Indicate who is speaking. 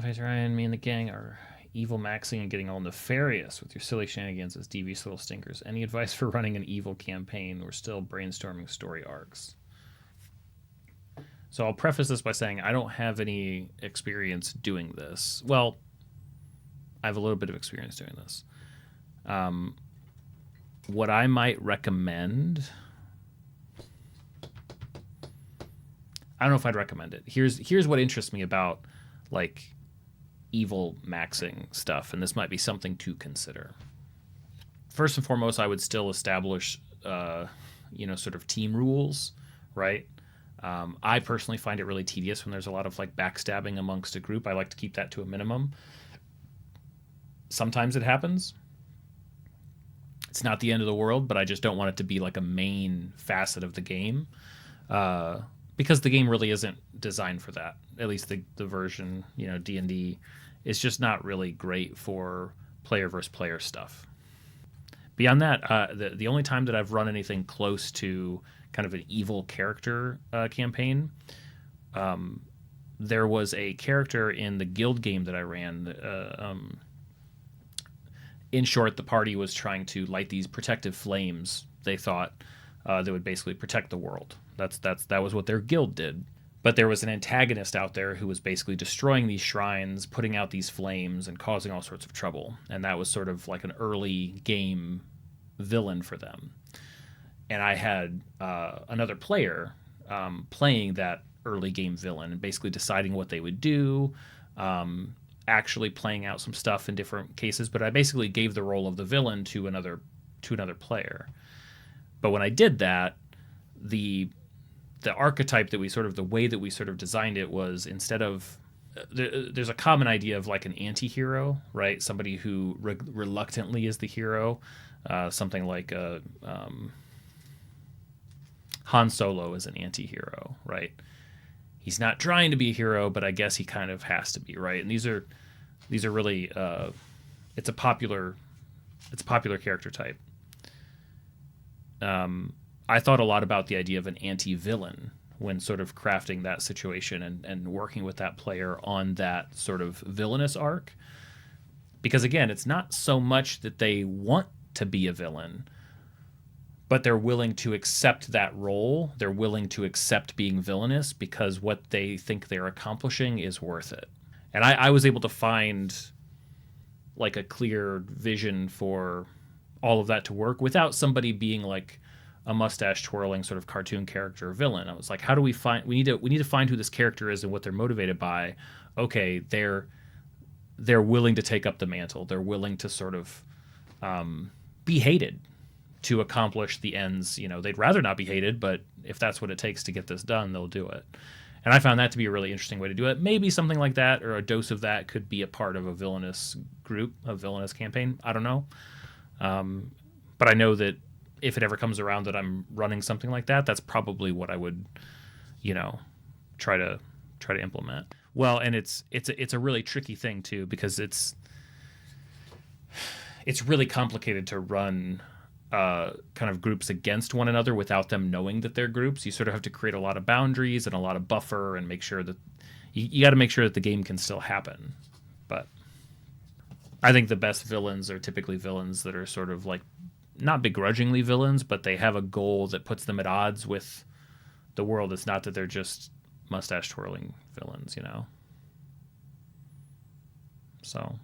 Speaker 1: Clownface Ryan, me and the gang are evil maxing and getting all nefarious with your silly shenanigans as devious little stinkers. Any advice for running an evil campaign? We're still brainstorming story arcs. So I'll preface this by saying I don't have any experience doing this. Well, I have a little bit of experience doing this. What I might recommend, I don't know if I'd recommend it. Here's what interests me about like evil maxing stuff, and this might be something to consider. First and foremost, I would still establish, sort of team rules, right? I personally find it really tedious when there's a lot of like backstabbing amongst a group. I like to keep that to a minimum. Sometimes it happens. It's not the end of the world, but I just don't want it to be like a main facet of the game, because the game really isn't designed for that. At least the version, D&D, is just not really great for player versus player stuff. Beyond that, the only time that I've run anything close to kind of an evil character campaign, there was a character in the guild game that I ran. In short, the party was trying to light these protective flames, they thought, that would basically protect the world. That was what their guild did. But there was an antagonist out there who was basically destroying these shrines, putting out these flames, and causing all sorts of trouble. And that was sort of like an early game villain for them. And I had another player playing that early game villain and basically deciding what they would do, actually playing out some stuff in different cases. But I basically gave the role of the villain to another player. But when I did that, the archetype that the way that we sort of designed it was, instead of there's a common idea of like an anti-hero, right? Somebody who reluctantly is the hero. Something like Han Solo is an anti-hero, right? He's not trying to be a hero, but I guess he kind of has to be, right? And these are really it's a popular character type. I thought a lot about the idea of an anti-villain when sort of crafting that situation and working with that player on that sort of villainous arc. Because again, it's not so much that they want to be a villain, but they're willing to accept that role. They're willing to accept being villainous because what they think they're accomplishing is worth it. And I was able to find like a clear vision for all of that to work without somebody being like a mustache twirling sort of cartoon character or villain. I was like, how do we need to find who this character is and what they're motivated by. Okay, they're willing to take up the mantle. They're willing to sort of be hated to accomplish the ends. They'd rather not be hated, but if that's what it takes to get this done, they'll do it. And I found that to be a really interesting way to do it. Maybe something like that, or a dose of that, could be a part of a villainous group, a villainous campaign. I don't know. But I know that if it ever comes around that I'm running something like that, that's probably what I would, try to implement. Well, and it's a really tricky thing too, because it's really complicated to run kind of groups against one another without them knowing that they're groups. You sort of have to create a lot of boundaries and a lot of buffer and make sure that you got to make sure that the game can still happen. But I think the best villains are typically villains that are sort of like not begrudgingly villains, but they have a goal that puts them at odds with the world. It's not that they're just mustache twirling villains, So